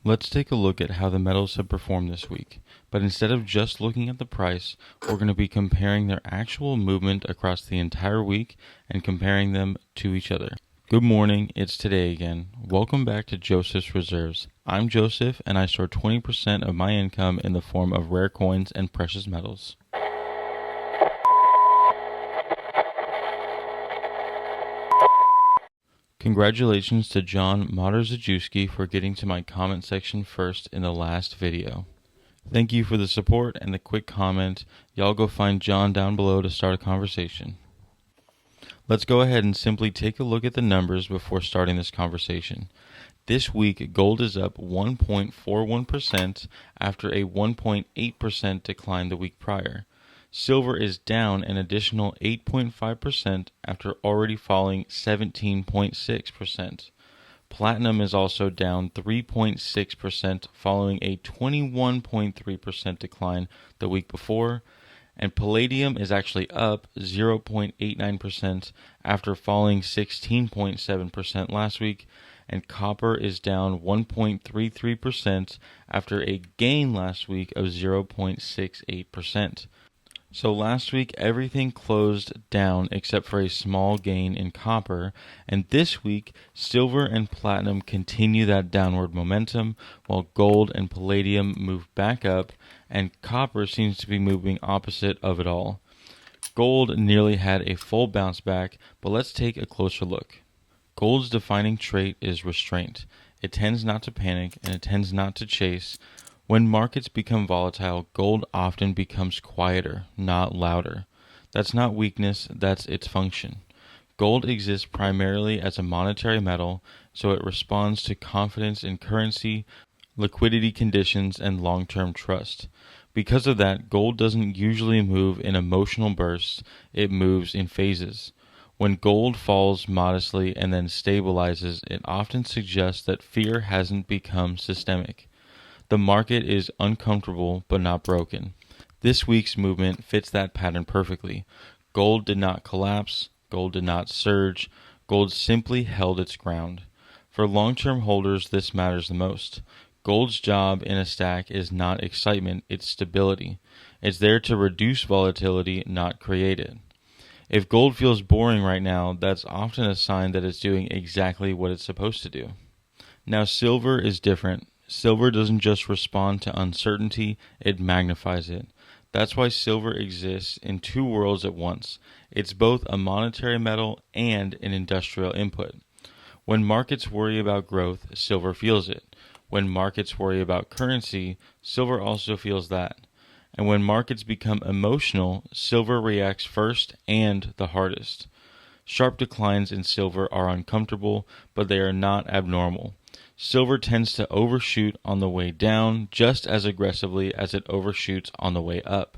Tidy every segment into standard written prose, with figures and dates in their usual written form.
Let's take a look at how the metals have performed this week, but instead of just looking at the price, we're going to be comparing their actual movement across the entire week and comparing them to each other. Good morning, it's today again. Welcome back to Joseph's Reserves. I'm Joseph and I store 20% of my income in the form of rare coins and precious metals. Congratulations to John Moderzajewski for getting to my comment section first in the last video. Thank you for the support and the quick comment. Y'all go find John down below to start a conversation. Let's go ahead and simply take a look at the numbers before starting this conversation. This week, gold is up 1.41% after a 1.8% decline the week prior. Silver is down an additional 8.5% after already falling 17.6%. Platinum is also down 3.6% following a 21.3% decline the week before, and palladium is actually up 0.89% after falling 16.7% last week, and copper is down 1.33% after a gain last week of 0.68%. So last week, everything closed down except for a small gain in copper, and this week, silver and platinum continue that downward momentum, while gold and palladium move back up, and copper seems to be moving opposite of it all. Gold nearly had a full bounce back, but let's take a closer look. Gold's defining trait is restraint. It tends not to panic, and it tends not to chase. When markets become volatile, gold often becomes quieter, not louder. That's not weakness, that's its function. Gold exists primarily as a monetary metal, so it responds to confidence in currency, liquidity conditions, and long-term trust. Because of that, gold doesn't usually move in emotional bursts, it moves in phases. When gold falls modestly and then stabilizes, it often suggests that fear hasn't become systemic. The market is uncomfortable but not broken. This week's movement fits that pattern perfectly. Gold did not collapse, gold did not surge, gold simply held its ground. For long-term holders, this matters the most. Gold's job in a stack is not excitement, it's stability. It's there to reduce volatility, not create it. If gold feels boring right now, that's often a sign that it's doing exactly what it's supposed to do. Now, silver is different. Silver doesn't just respond to uncertainty, it magnifies it. That's why silver exists in two worlds at once. It's both a monetary metal and an industrial input. When markets worry about growth, silver feels it. When markets worry about currency, silver also feels that. And when markets become emotional, silver reacts first and the hardest. Sharp declines in silver are uncomfortable, but they are not abnormal. Silver tends to overshoot on the way down just as aggressively as it overshoots on the way up.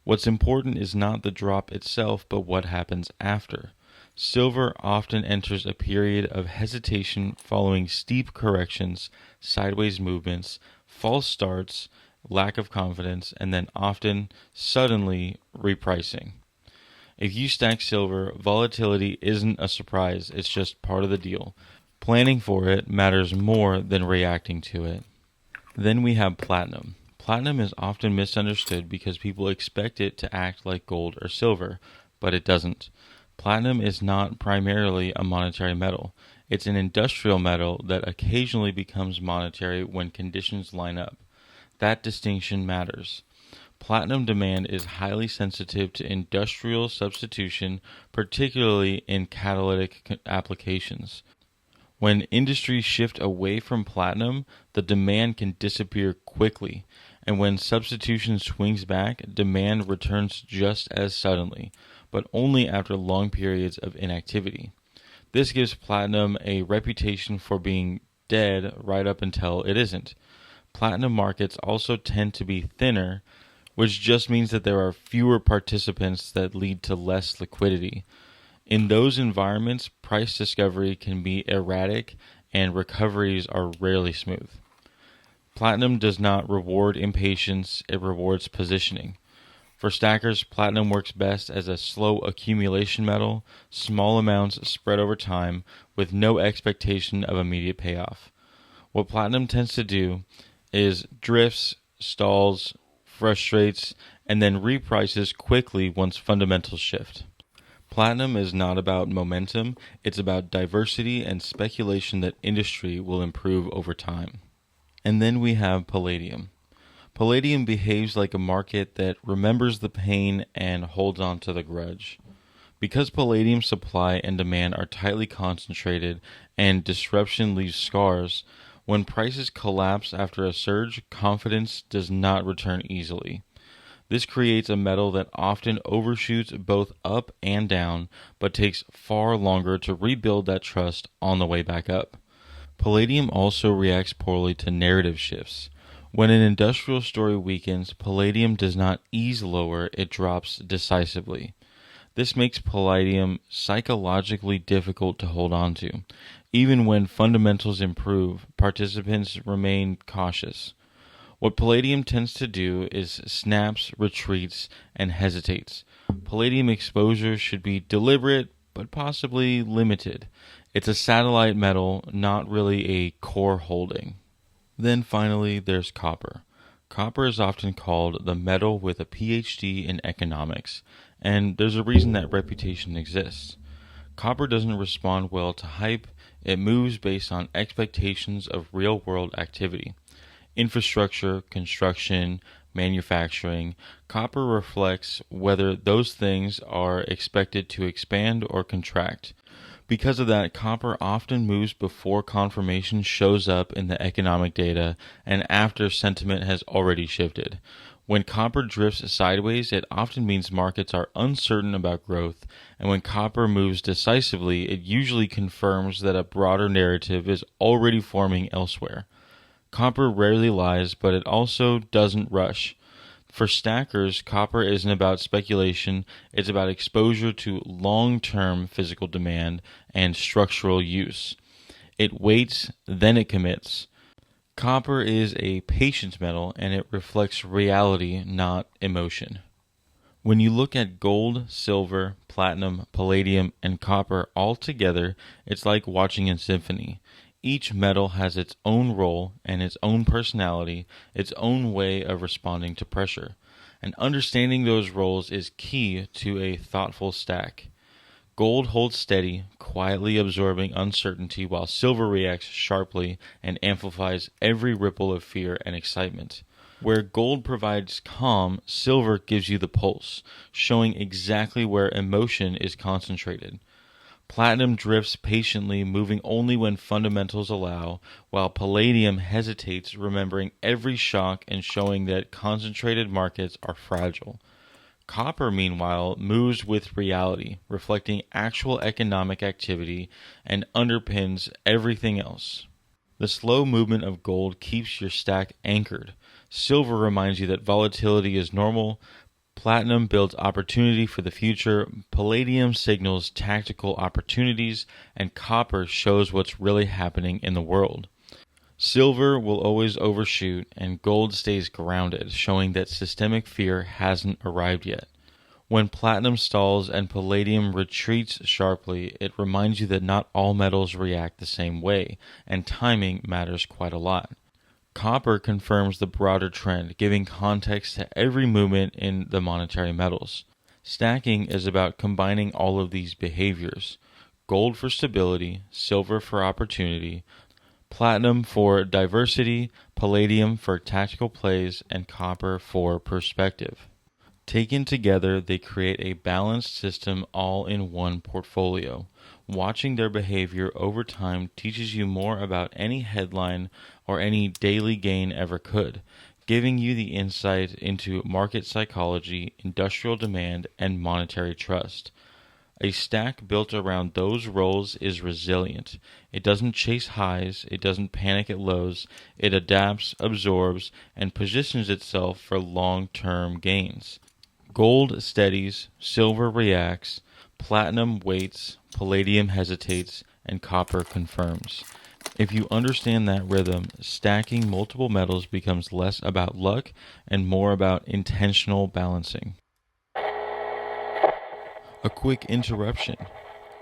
What's important is not the drop itself, but what happens after. Silver often enters a period of hesitation following steep corrections, sideways movements, false starts, lack of confidence, and then often, suddenly, repricing. If you stack silver, volatility isn't a surprise, it's just part of the deal. Planning for it matters more than reacting to it. Then we have platinum. Platinum is often misunderstood because people expect it to act like gold or silver, but it doesn't. Platinum is not primarily a monetary metal. It's an industrial metal that occasionally becomes monetary when conditions line up. That distinction matters. Platinum demand is highly sensitive to industrial substitution, particularly in catalytic applications. When industries shift away from platinum, the demand can disappear quickly, and when substitution swings back, demand returns just as suddenly, but only after long periods of inactivity. This gives platinum a reputation for being dead right up until it isn't. Platinum markets also tend to be thinner, which just means that there are fewer participants that lead to less liquidity. In those environments, price discovery can be erratic and recoveries are rarely smooth. Platinum does not reward impatience, it rewards positioning. For stackers, platinum works best as a slow accumulation metal, small amounts spread over time with no expectation of immediate payoff. What platinum tends to do is drifts, stalls, frustrates, and then reprices quickly once fundamentals shift. Platinum is not about momentum, it's about diversity and speculation that industry will improve over time. And then we have palladium. Palladium behaves like a market that remembers the pain and holds on to the grudge. Because palladium supply and demand are tightly concentrated and disruption leaves scars, when prices collapse after a surge, confidence does not return easily. This creates a metal that often overshoots both up and down, but takes far longer to rebuild that trust on the way back up. Palladium also reacts poorly to narrative shifts. When an industrial story weakens, palladium does not ease lower, it drops decisively. This makes palladium psychologically difficult to hold on to. Even when fundamentals improve, participants remain cautious. What palladium tends to do is snaps, retreats, and hesitates. Palladium exposure should be deliberate, but possibly limited. It's a satellite metal, not really a core holding. Then finally, there's copper. Copper is often called the metal with a PhD in economics, and there's a reason that reputation exists. Copper doesn't respond well to hype, it moves based on expectations of real-world activity. Infrastructure, construction, manufacturing, copper reflects whether those things are expected to expand or contract. Because of that, copper often moves before confirmation shows up in the economic data and after sentiment has already shifted. When copper drifts sideways, it often means markets are uncertain about growth, and when copper moves decisively, it usually confirms that a broader narrative is already forming elsewhere. Copper rarely lies, but it also doesn't rush. For stackers, copper isn't about speculation, it's about exposure to long-term physical demand and structural use. It waits, then it commits. Copper is a patient metal and it reflects reality, not emotion. When you look at gold, silver, platinum, palladium, and copper all together, it's like watching a symphony. Each metal has its own role and its own personality, its own way of responding to pressure. And understanding those roles is key to a thoughtful stack. Gold holds steady, quietly absorbing uncertainty, while silver reacts sharply and amplifies every ripple of fear and excitement. Where gold provides calm, silver gives you the pulse, showing exactly where emotion is concentrated. Platinum drifts patiently, moving only when fundamentals allow, while palladium hesitates, remembering every shock and showing that concentrated markets are fragile. Copper, meanwhile, moves with reality, reflecting actual economic activity and underpins everything else. The slow movement of gold keeps your stack anchored. Silver reminds you that volatility is normal. Platinum builds opportunity for the future, palladium signals tactical opportunities, and copper shows what's really happening in the world. Silver will always overshoot, and gold stays grounded, showing that systemic fear hasn't arrived yet. When platinum stalls and palladium retreats sharply, it reminds you that not all metals react the same way, and timing matters quite a lot. Copper confirms the broader trend, giving context to every movement in the monetary metals. Stacking is about combining all of these behaviors: gold for stability, silver for opportunity, platinum for diversity, palladium for tactical plays, and copper for perspective. Taken together, they create a balanced system all in one portfolio. Watching their behavior over time teaches you more about any headline or any daily gain ever could, giving you the insight into market psychology, industrial demand, and monetary trust. A stack built around those roles is resilient. It doesn't chase highs, it doesn't panic at lows, it adapts, absorbs, and positions itself for long-term gains. Gold steadies, silver reacts, platinum waits, palladium hesitates, and copper confirms. If you understand that rhythm, stacking multiple metals becomes less about luck and more about intentional balancing. A quick interruption.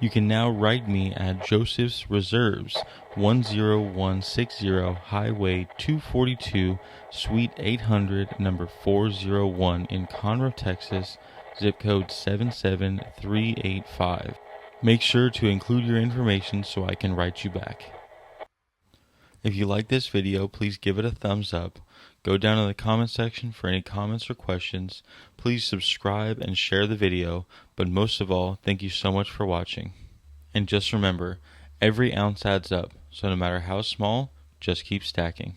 You can now write me at Joseph's Reserves, 10160 Highway 242, Suite 800, number 401 in Conroe, Texas, zip code 77385. Make sure to include your information so I can write you back. If you like this video, please give it a thumbs up. Go down in the comment section for any comments or questions. Please subscribe and share the video, but most of all, thank you so much for watching. And just remember, every ounce adds up, so no matter how small, just keep stacking.